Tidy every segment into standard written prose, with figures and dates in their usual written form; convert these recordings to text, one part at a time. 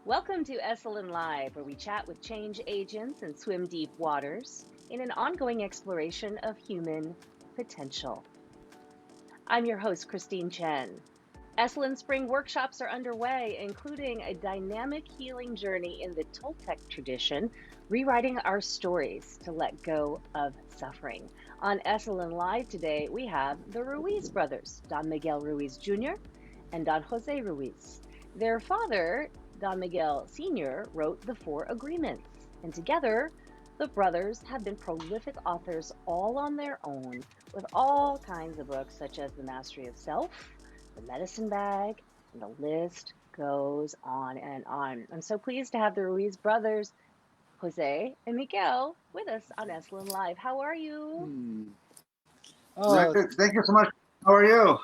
Welcome to Esalen Live, where we chat with change agents and swim deep waters in an ongoing exploration of human potential. I'm your host, Christine Chen. Esalen Spring workshops are underway, including a dynamic healing journey in the Toltec tradition, rewriting our stories to let go of suffering. On Esalen Live today, we have the Ruiz Brothers, Don Miguel Ruiz Jr. and Don Jose Ruiz. Their father, Don Miguel Sr., wrote the Four Agreements, and together, the brothers have been prolific authors all on their own, with all kinds of books such as The Mastery of Self, The Medicine Bag, and the list goes on and on. I'm so pleased to have the Ruiz brothers, Jose and Miguel, with us on Esalen Live. How are you? Oh, Thank you so much. How are you?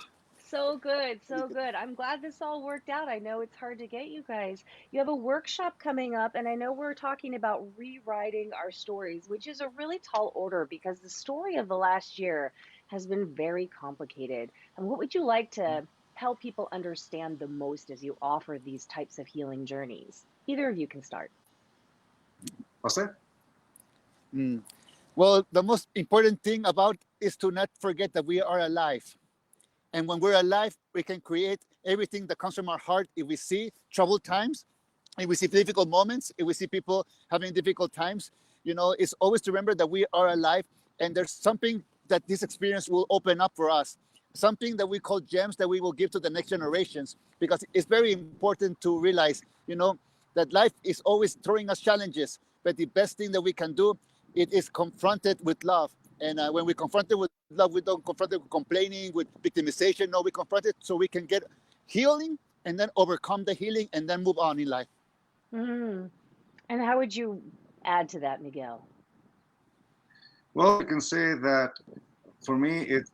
So good, so good. I'm glad this all worked out. I know it's hard to get you guys. You have a workshop coming up, and I know we're talking about rewriting our stories, which is a really tall order because the story of the last year has been very complicated. And what would you like to help people understand the most as you offer these types of healing journeys? Either of you can start. Jose? well, the most important thing about is to not forget that we are alive. And when we're alive, we can create everything that comes from our heart. If we see troubled times, if we see difficult moments, if we see people having difficult times, it's always to remember that we are alive and there's something that this experience will open up for us, something that we call gems that we will give to the next generations, because it's very important to realize, that life is always throwing us challenges, but the best thing that we can do, it is confront it with love. And when we confront it with love, we don't confront it with complaining, with victimization. No, we confront it so we can get healing and then overcome the healing and then move on in life. Mm. And how would you add to that, Miguel? Well, I can say that for me, it's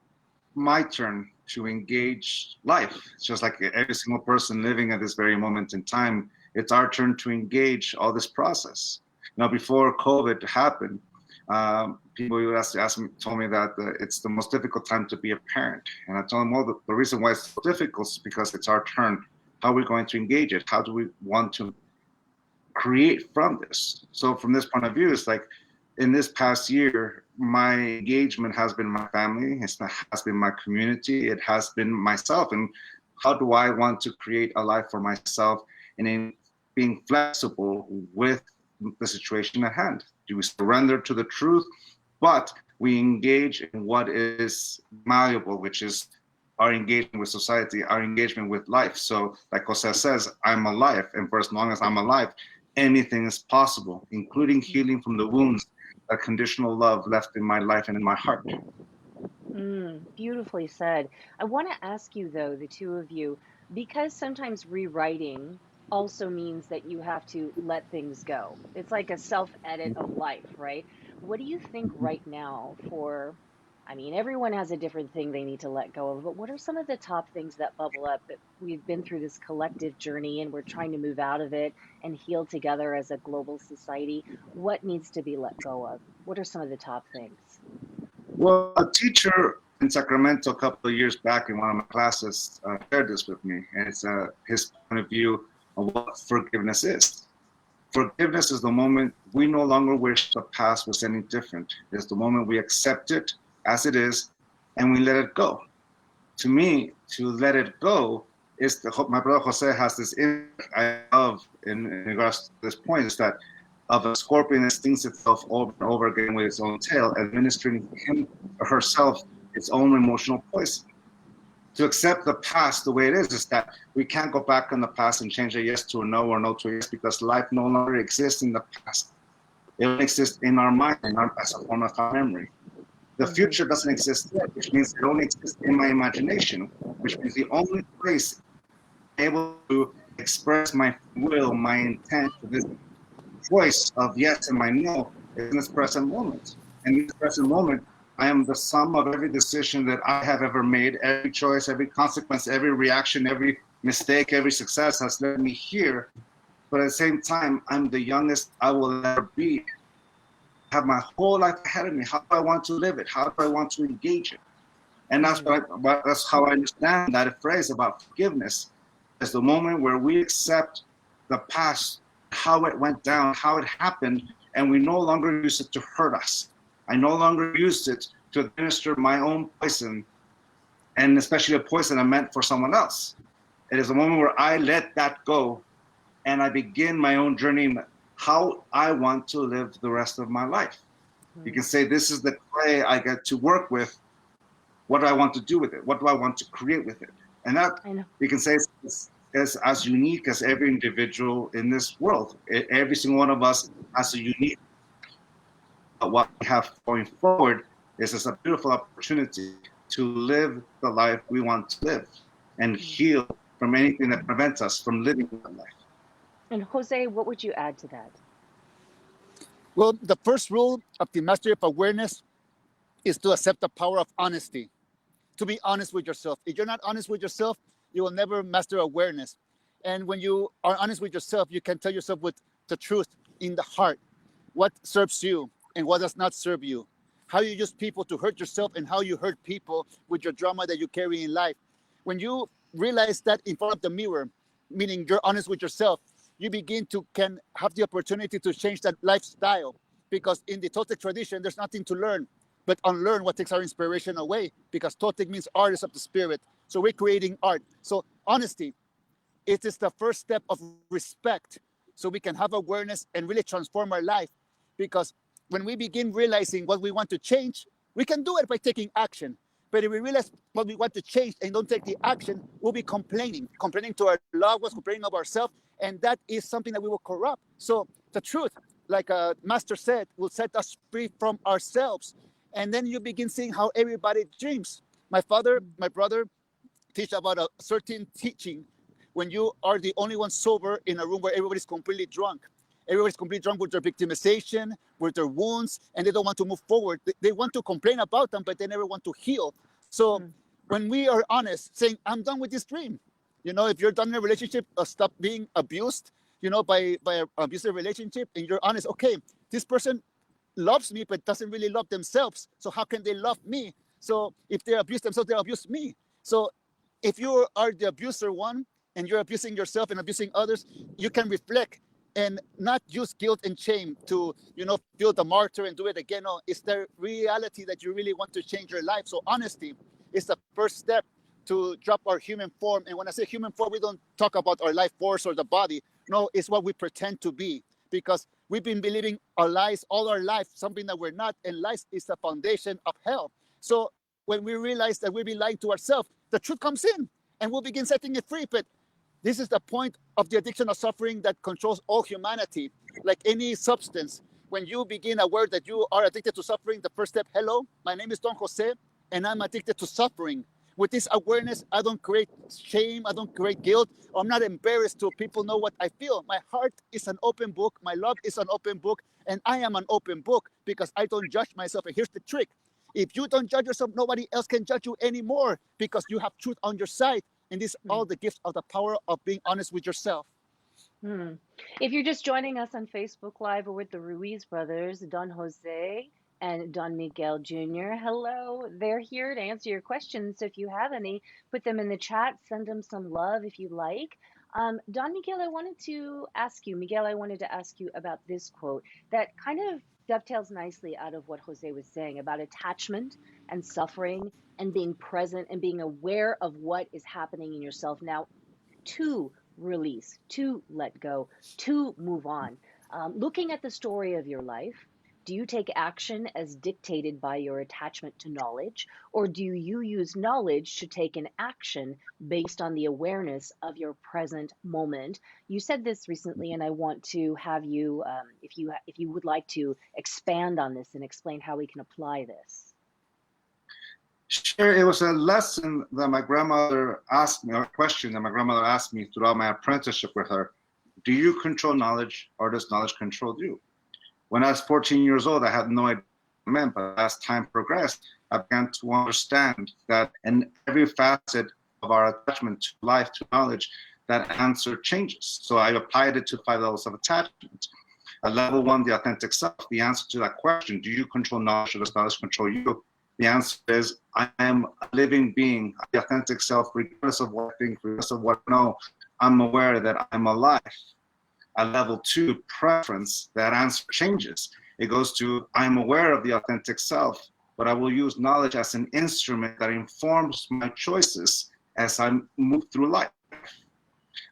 my turn to engage life. It's just like every single person living at this very moment in time, it's our turn to engage all this process. Now, before COVID happened, people told me that it's the most difficult time to be a parent. And I told them, well, the reason why it's so difficult is because it's our turn. How are we going to engage it? How do we want to create from this? So from this point of view, it's like in this past year, my engagement has been my family. It has been my community. It has been myself. And how do I want to create a life for myself and in being flexible with the situation at hand? Do we surrender to the truth, but we engage in what is malleable, which is our engagement with society, our engagement with life. So like Jose says, I'm alive, and for as long as I'm alive, anything is possible, including healing from the wounds that conditional love left in my life and in my heart. Beautifully said. I want to ask you, though, the two of you, because sometimes rewriting also means that you have to let things go. It's like a self-edit of life, right? What do you think right now everyone has a different thing they need to let go of, but what are some of the top things that bubble up that we've been through this collective journey and we're trying to move out of it and heal together as a global society? What needs to be let go of? What are some of the top things? Well, a teacher in Sacramento a couple of years back in one of my classes shared this with me, and it's his point of view of what forgiveness is. Forgiveness is the moment we no longer wish the past was any different. It's the moment we accept it as it is and we let it go. To me, to let it go is my brother Jose has this image I love in regards to this point, is that of a scorpion that stings itself over and over again with its own tail, administering him or herself its own emotional poison. To accept the past the way it is that we can't go back in the past and change a yes to a no or no to a yes, because life no longer exists in the past. It only exists in our mind as a form of our memory. The future doesn't exist yet, which means it only exists in my imagination, which means the only place I'm able to express my will, my intent, this choice of yes and my no is in this present moment. And in this present moment, I am the sum of every decision that I have ever made, every choice, every consequence, every reaction, every mistake, every success has led me here. But at the same time, I'm the youngest I will ever be. I have my whole life ahead of me. How do I want to live it? How do I want to engage it? And that's how I understand that phrase about forgiveness, is the moment where we accept the past, how it went down, how it happened, and we no longer use it to hurt us. I no longer use it to administer my own poison, and especially a poison I meant for someone else. It is a moment where I let that go and I begin my own journey, how I want to live the rest of my life. You can say, this is the clay I get to work with. What do I want to do with it? What do I want to create with it? And that, you can say, is as unique as every individual in this world. Every single one of us has a unique, what we have going forward is just a beautiful opportunity to live the life we want to live and heal from anything that prevents us from living that life. And Jose, what would you add to that? Well, the first rule of the mastery of awareness is to accept the power of honesty, to be honest with yourself. If you're not honest with yourself, you will never master awareness. And when you are honest with yourself, you can tell yourself with the truth in the heart, what serves you and what does not serve you, how you use people to hurt yourself and how you hurt people with your drama that you carry in life. When you realize that in front of the mirror, meaning you're honest with yourself, you begin to can have the opportunity to change that lifestyle, because in the Toltec tradition, there's nothing to learn, but unlearn what takes our inspiration away, because Toltec means artist of the spirit. So we're creating art. So honesty, it is the first step of respect, so we can have awareness and really transform our life. Because when we begin realizing what we want to change, we can do it by taking action. But if we realize what we want to change and don't take the action, we'll be complaining to our loved ones, complaining of ourselves, and that is something that we will corrupt. So the truth, like a master said, will set us free from ourselves. And then you begin seeing how everybody dreams. My father, my brother, teach about a certain teaching when you are the only one sober in a room where everybody's completely drunk. Everybody's completely drunk with their victimization, with their wounds, and they don't want to move forward. They want to complain about them, but they never want to heal. So when we are honest, saying, I'm done with this dream. You know, if you're done in a relationship, stop being abused, you know, by an abusive relationship, and you're honest, okay, this person loves me, but doesn't really love themselves. So how can they love me? So if they abuse themselves, they abuse me. So if you are the abuser one, and you're abusing yourself and abusing others, you can reflect and not use guilt and shame to, you know, feel the martyr and do it again. No, it's the reality that you really want to change your life. So honesty is the first step to drop our human form. And when I say human form, we don't talk about our life force or the body. No, it's what we pretend to be, because we've been believing our lies all our life, something that we're not, and lies is the foundation of hell. So when we realize that we've been lying to ourselves, the truth comes in and we'll begin setting it free. But this is the point of the addiction of suffering that controls all humanity. Like any substance, when you begin aware that you are addicted to suffering, the first step, hello, my name is Don Jose, and I'm addicted to suffering. With this awareness, I don't create shame, I don't create guilt, I'm not embarrassed to people know what I feel. My heart is an open book, my love is an open book, and I am an open book because I don't judge myself. And here's the trick. If you don't judge yourself, nobody else can judge you anymore, because you have truth on your side. And this is all the gift of the power of being honest with yourself. If you're just joining us on Facebook Live, we're with the Ruiz Brothers, Don Jose and Don Miguel Jr. Hello, they're here to answer your questions. So if you have any, put them in the chat, send them some love if you like. Don Miguel, I wanted to ask you about this quote that kind of dovetails nicely out of what Jose was saying about attachment and suffering and being present and being aware of what is happening in yourself now to release, to let go, to move on. Looking at the story of your life, do you take action as dictated by your attachment to knowledge, or do you use knowledge to take an action based on the awareness of your present moment? You said this recently, and I want to have you, if you would like to expand on this and explain how we can apply this. Sure. It was a lesson that my grandmother asked me, or a question that my grandmother asked me throughout my apprenticeship with her. Do you control knowledge, or does knowledge control you? When I was 14 years old, I had no idea what it meant, but as time progressed, I began to understand that in every facet of our attachment to life, to knowledge, that answer changes. So I applied it to 5 levels of attachment. At level 1, the authentic self, the answer to that question, do you control knowledge, or does knowledge control you? The answer is, I am a living being, the authentic self, regardless of what I think, regardless of what I know. I'm aware that I'm alive. At level 2, preference, that answer changes. It goes to, I'm aware of the authentic self, but I will use knowledge as an instrument that informs my choices as I move through life.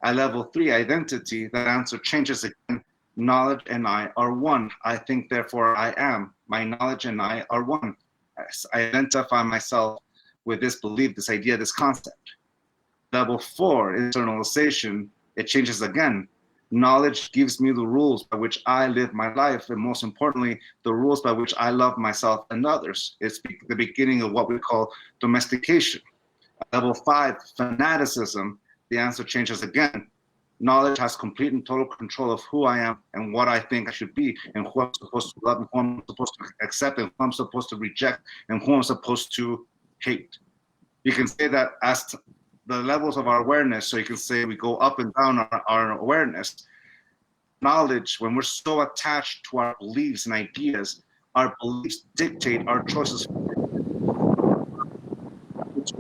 At level 3, identity, that answer changes again. Knowledge and I are one. I think, therefore I am. My knowledge and I are one. I identify myself with this belief, this idea, this concept. Level 4, internalization, it changes again. Knowledge gives me the rules by which I live my life, and most importantly, the rules by which I love myself and others. It's the beginning of what we call domestication. Level 5, fanaticism, the answer changes again. Knowledge has complete and total control of who I am and what I think I should be, and who I'm supposed to love, and who I'm supposed to accept, and who I'm supposed to reject, and who I'm supposed to hate. You can say that as the levels of our awareness, so you can say we go up and down our awareness. Knowledge, when we're so attached to our beliefs and ideas, our beliefs dictate our choices. It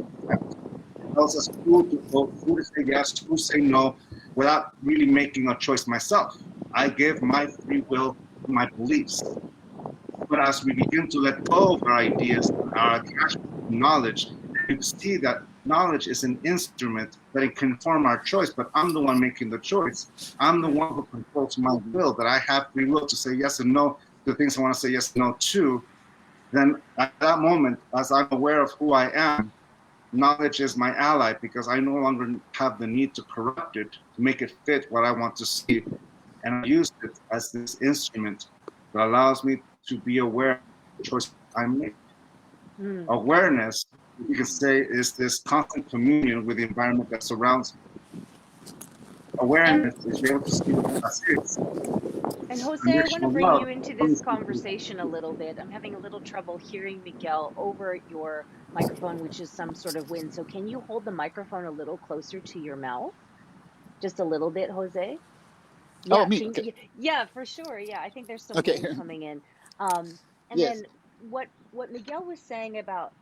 tells us who to vote, who to say yes, who to say no, without really making a choice myself. I give my free will to my beliefs. But as we begin to let go of our ideas, our attachment to knowledge, you see that knowledge is an instrument that it can form our choice, but I'm the one making the choice. I'm the one who controls my will, that I have free will to say yes and no to things I want to say yes and no to. Then at that moment, as I'm aware of who I am, knowledge is my ally, because I no longer have the need to corrupt it, to make it fit what I want to see. And I use it as this instrument that allows me to be aware of the choices I make. Awareness, you can say, is this constant communion with the environment that surrounds me. Awareness is be able to see what that is. And Jose, I want to bring you into this conversation a little bit. I'm having a little trouble hearing Miguel over your microphone, which is some sort of wind. So can you hold the microphone a little closer to your mouth? Just a little bit, Jose? Yeah, Oh, me? Okay. Yeah, for sure. Yeah, I think there's some Okay. wind coming in. And Yes. then what Miguel was saying about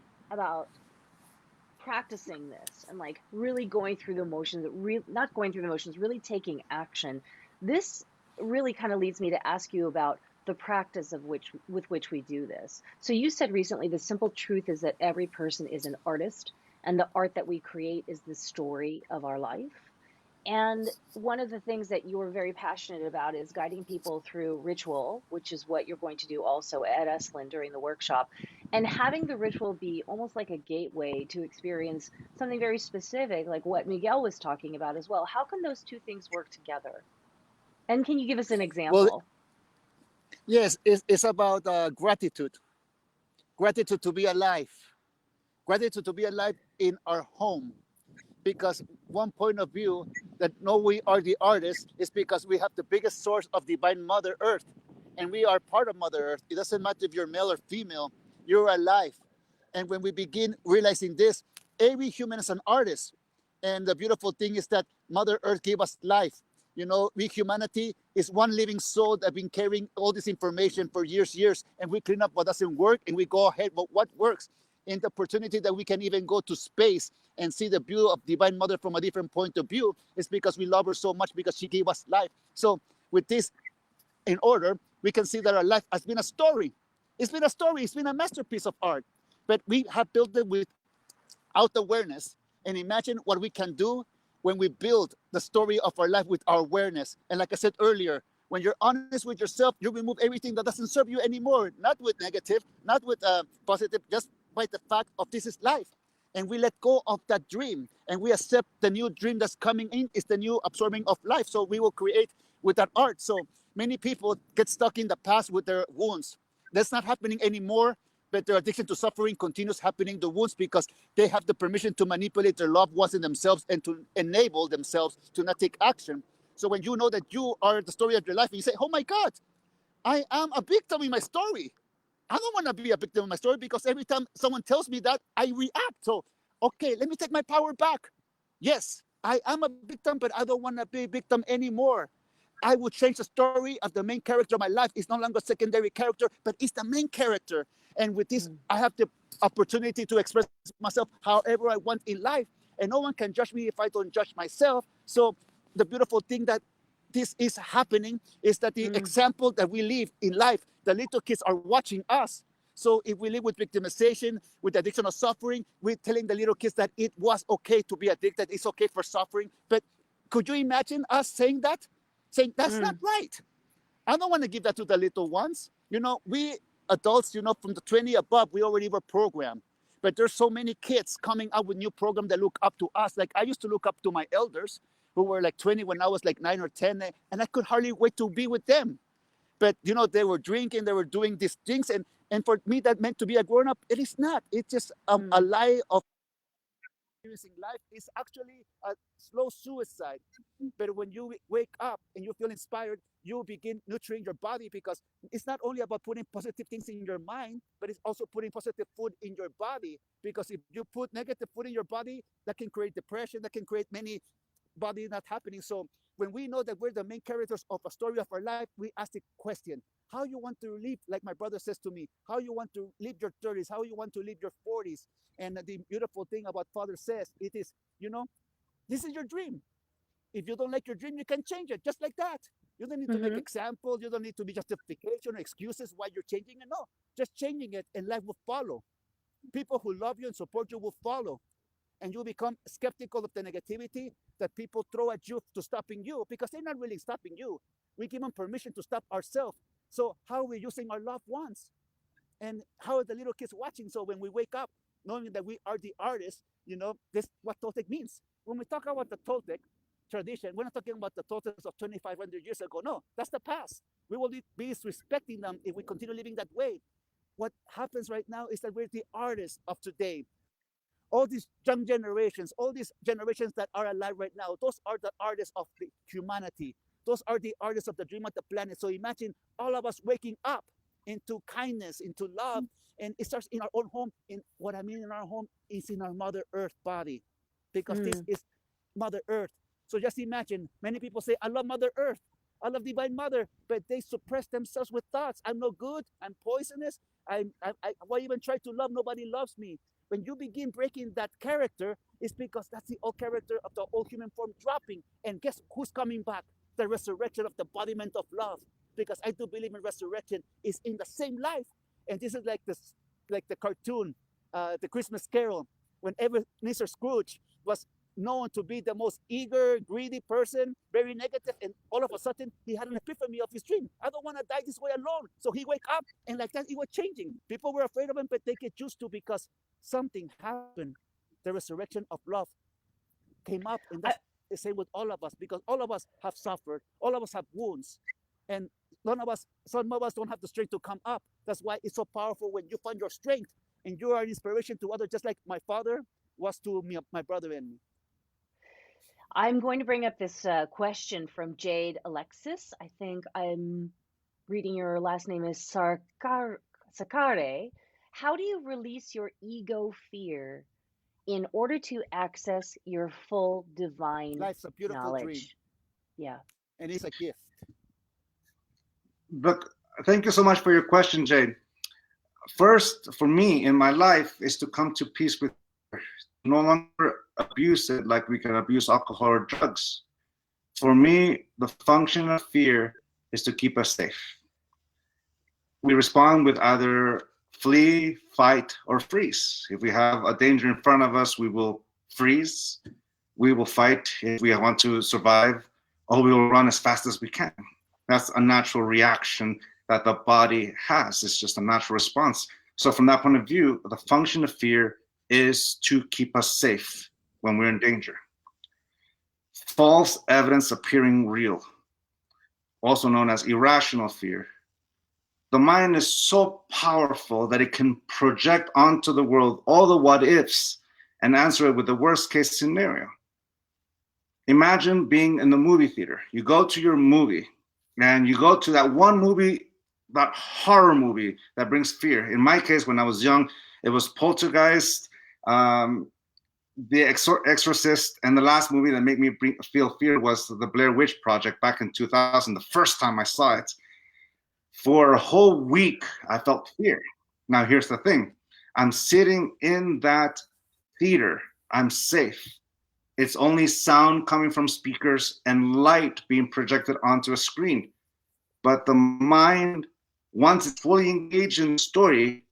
practicing this and like really going through the motions, not going through the motions, really taking action. This really kind of leads me to ask you about the practice with which we do this. So you said recently, the simple truth is that every person is an artist, and the art that we create is the story of our life. And one of the things that you're very passionate about is guiding people through ritual, which is what you're going to do also at Esalen during the workshop, and having the ritual be almost like a gateway to experience something very specific, like what Miguel was talking about as well. How can those two things work together? And can you give us an example? Well, yes, it's about gratitude. Gratitude to be alive. Gratitude to be alive in our home. Because one point of view that no, we are the artists is because we have the biggest source of divine Mother Earth, and we are part of Mother Earth. It doesn't matter if you're male or female, you're alive. And when we begin realizing this, every human is an artist. And the beautiful thing is that Mother Earth gave us life. You know, we, humanity, is one living soul that have been carrying all this information for years, and we clean up what doesn't work, and we go ahead with what works. And the opportunity that we can even go to space and see the beauty of Divine Mother from a different point of view is because we love her so much, because she gave us life. So with this in order, we can see that our life has been a story. It's been a story. It's been a masterpiece of art. But we have built it without awareness. And imagine what we can do when we build the story of our life with our awareness. And like I said earlier, when you're honest with yourself, you remove everything that doesn't serve you anymore. Not with negative, not with positive, just by the fact of this is life. And we let go of that dream, and we accept the new dream that's coming in is the new absorbing of life. So we will create with that art. So many people get stuck in the past with their wounds. That's not happening anymore, but their addiction to suffering continues happening, the wounds, because they have the permission to manipulate their loved ones and themselves and to enable themselves to not take action. So when you know that you are the story of your life, and you say, oh my God, I am a victim in my story. I don't want to be a victim of my story, because every time someone tells me that, I react. So, okay, let me take my power back. Yes, I am a victim, but I don't want to be a victim anymore. I would change the story of the main character of my life. It's no longer a secondary character, but it's the main character. And with this, I have the opportunity to express myself however I want in life. And no one can judge me if I don't judge myself. So the beautiful thing that this is happening is that the example that we live in life, the little kids are watching us. So if we live with victimization, with addiction of suffering, we're telling the little kids that it was okay to be addicted, it's okay for suffering. But could you imagine us saying that? Saying that's not right. I don't want to give that to the little ones. We adults, from the 20 above, we already were programmed. But there's so many kids coming up with new programs that look up to us. Like I used to look up to my elders who were like 20 when I was like 9 or 10, and I could hardly wait to be with them. But they were drinking, they were doing these things, and for me that meant to be a grown up. It is not. It's just a lie of experiencing life. Is actually a slow suicide. But when you wake up and you feel inspired, you begin nurturing your body, because it's not only about putting positive things in your mind, but it's also putting positive food in your body. Because if you put negative food in your body, that can create depression, that can create many body not happening. So when we know that we're the main characters of a story of our life, we ask the question, how you want to live, like my brother says to me, how you want to live your 30s, how you want to live your 40s. And the beautiful thing about Father says, it is, this is your dream. If you don't like your dream, you can change it just like that. You don't need to make examples. You don't need to be justification or excuses why you're changing it. No, just changing it and life will follow. People who love you and support you will follow. And you become skeptical of the negativity that people throw at you to stopping you, because they're not really stopping you. We give them permission to stop ourselves. So how are we using our loved ones? And how are the little kids watching? So when we wake up, knowing that we are the artists, this is what Toltec means. When we talk about the Toltec tradition, we're not talking about the Toltecs of 2,500 years ago. No, that's the past. We will be disrespecting them if we continue living that way. What happens right now is that we're the artists of today. All these young generations, all these generations that are alive right now, those are the artists of the humanity. Those are the artists of the dream of the planet. So imagine all of us waking up into kindness, into love, and it starts in our own home. And what I mean in our home is in our Mother Earth body, because this is Mother Earth. So just imagine, many people say, I love Mother Earth, I love Divine Mother, but they suppress themselves with thoughts. I'm no good, I'm poisonous, why even try to love? Nobody loves me. When you begin breaking that character, it's because that's the old character of the old human form dropping. And guess who's coming back? The resurrection of the embodiment of love. Because I do believe in resurrection is in the same life. And this is like the cartoon, the Christmas Carol, when Ebenezer Scrooge was known to be the most eager, greedy person, very negative, and all of a sudden he had an epiphany of his dream. I don't want to die this way alone. So he wake up, and like that, it was changing. People were afraid of him, but they get used to, because something happened. The resurrection of love came up, and that's the same with all of us, because all of us have suffered, all of us have wounds, and some of us don't have the strength to come up. That's why it's so powerful when you find your strength and you are an inspiration to others, just like my father was to me, my brother and me. I'm going to bring up this question from Jade Alexis. I think I'm reading your last name is Sakare. How do you release your ego fear in order to access your full divine Life's a beautiful knowledge? dream. Yeah. And it's a gift. Look, thank you so much for your question, Jade. First, for me in my life, is to come to peace with no longer abuse it like we can abuse alcohol or drugs. For me, the function of fear is to keep us safe. We respond with either flee, fight, or freeze. If we have a danger in front of us, we will freeze. We will fight if we want to survive, or we will run as fast as we can. That's a natural reaction that the body has. It's just a natural response. So from that point of view, the function of fear is to keep us safe when we're in danger. False evidence appearing real, also known as irrational fear. The mind is so powerful that it can project onto the world all the what ifs and answer it with the worst case scenario. Imagine being in the movie theater. You go to your movie and you go to that one movie, that horror movie that brings fear. In my case, when I was young, it was Poltergeist, The Exorcist, and the last movie that made me feel fear was The Blair Witch Project back in 2000, the first time I saw it. For a whole week, I felt fear. Now, here's the thing. I'm sitting in that theater. I'm safe. It's only sound coming from speakers and light being projected onto a screen. But the mind, once it's fully engaged in the story,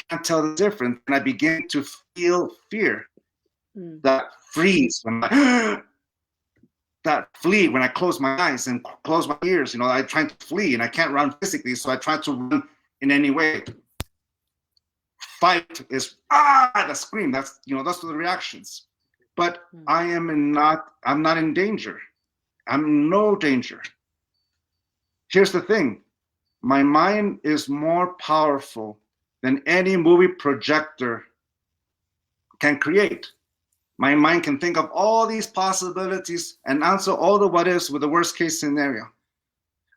can't tell the difference. And I begin to feel fear. That freeze when that flee when I close my eyes and close my ears. You know, I try to flee and I can't run physically, so I try to run in any way. Fight is the scream. That's, you know, those are the reactions. But I'm not in danger. I'm in no danger. Here's the thing. My mind is more powerful than any movie projector can create. My mind can think of all these possibilities and answer all the what ifs with the worst case scenario.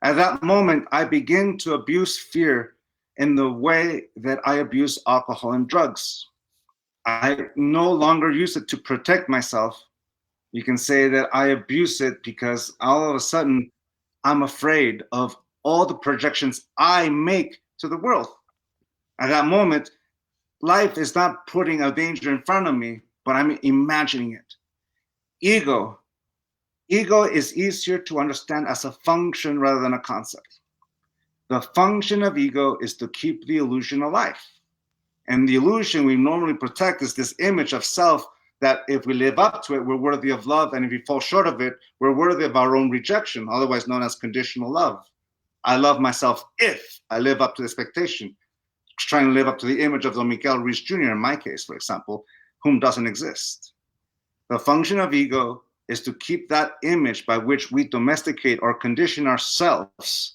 At that moment, I begin to abuse fear in the way that I abuse alcohol and drugs. I no longer use it to protect myself. You can say that I abuse it because all of a sudden I'm afraid of all the projections I make to the world. At that moment, life is not putting a danger in front of me, but I'm imagining it. Ego is easier to understand as a function rather than a concept. The function of ego is to keep the illusion alive. And the illusion we normally protect is this image of self that if we live up to it, we're worthy of love. And if we fall short of it, we're worthy of our own rejection, otherwise known as conditional love. I love myself if I live up to the expectation. Trying to live up to the image of Don Miguel Ruiz Jr., in my case, for example, whom doesn't exist. The function of ego is to keep that image by which we domesticate or condition ourselves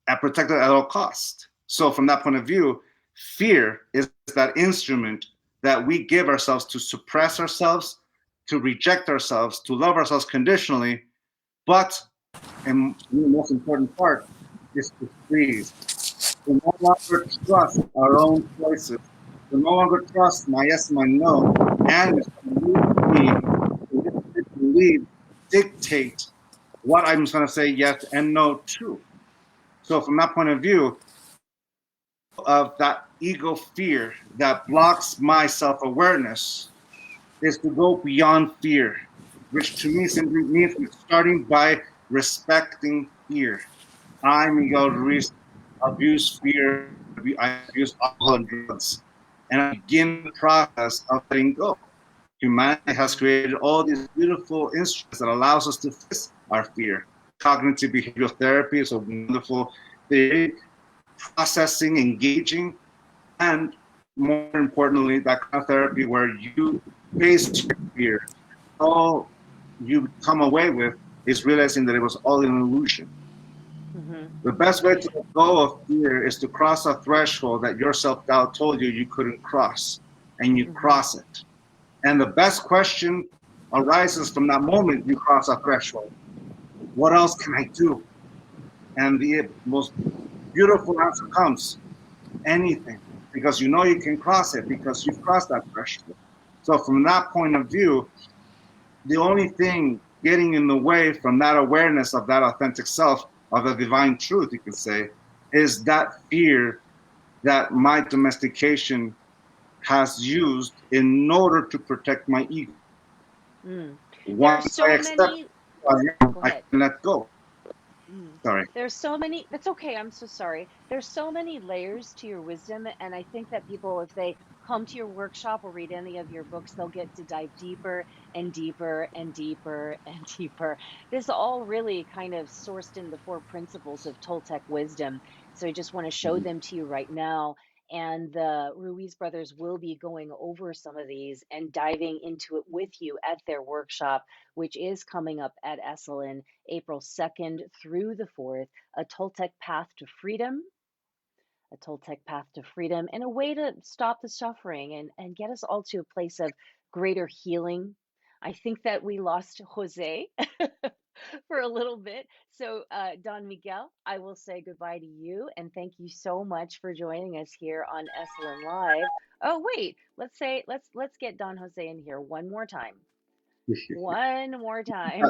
and protect it at all costs. So from that point of view, fear is that instrument that we give ourselves to suppress ourselves, to reject ourselves, to love ourselves conditionally, but, and the most important part, is to freeze. To no longer trust our own choices. To no longer trust my yes and my no, and to believe, dictate what I'm going to say yes and no to. So from that point of view, of that ego fear that blocks my self-awareness is to go beyond fear, which to me simply means starting by respecting fear. I, Miguel Ruiz, abuse fear, I abuse alcohol and drugs, and I begin the process of letting go. Humanity has created all these beautiful instruments that allows us to face our fear. Cognitive behavioral therapy is a wonderful theory, processing, engaging, and more importantly, that kind of therapy where you face your fear. All you come away with is realizing that it was all an illusion. The best way to let go of fear is to cross a threshold that your self-doubt told you you couldn't cross, and you cross it. And the best question arises from that moment you cross a threshold. What else can I do? And the most beautiful answer comes, anything, because you know you can cross it because you've crossed that threshold. So from that point of view, the only thing getting in the way from that awareness of that authentic self, of the divine truth, you could say, is that fear that my domestication has used in order to protect my ego. Once I accept, I can let go. Sorry. There's so many, that's okay, I'm so sorry. There's so many layers to your wisdom, and I think that people, if they come to your workshop or read any of your books, they'll get to dive deeper and deeper and deeper and deeper. This all really kind of sourced in the four principles of Toltec wisdom. So I just want to show them to you right now. And the Ruiz brothers will be going over some of these and diving into it with you at their workshop, which is coming up at Esalen, April 2nd through the 4th, a Toltec Path to Freedom, a Toltec Path to Freedom, and a way to stop the suffering and get us all to a place of greater healing. I think that we lost Jose for a little bit. So, Don Miguel, I will say goodbye to you and thank you so much for joining us here on Esalen Live. Oh, wait, let's get Don Jose in here one more time. One more time.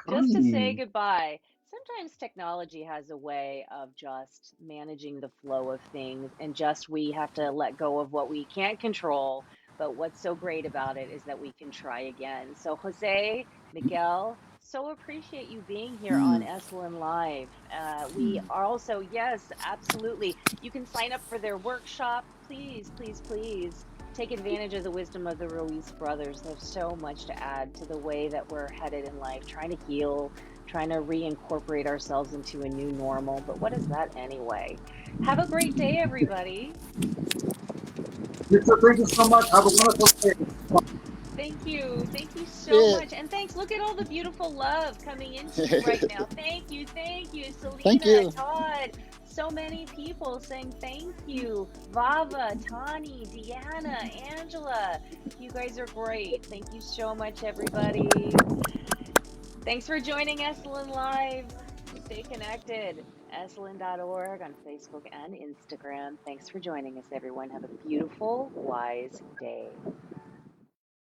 Just to say goodbye. Sometimes technology has a way of just managing the flow of things, and just we have to let go of what we can't control. But what's so great about it is that we can try again. So, Jose, Miguel, so appreciate you being here on Mm, Esalen Live. We mm. are also, yes, absolutely. You can sign up for their workshop. Please, please, please take advantage of the wisdom of the Ruiz brothers. They have so much to add to the way that we're headed in life, trying to heal, trying to reincorporate ourselves into a new normal. But what is that anyway? Have a great day, everybody. Mister, thank you so much. Have a wonderful day. Thank you. Thank you so Yeah. much. And thanks. Look at all the beautiful love coming into you right now. Thank you. Thank you. Thank Selena, you. Todd, so many people saying thank you. Vava, Tani, Deanna, Angela. You guys are great. Thank you so much, everybody. Thanks for joining Esalen Live. Stay connected. Esalen.org on Facebook and Instagram. Thanks for joining us, everyone. Have a beautiful, wise day.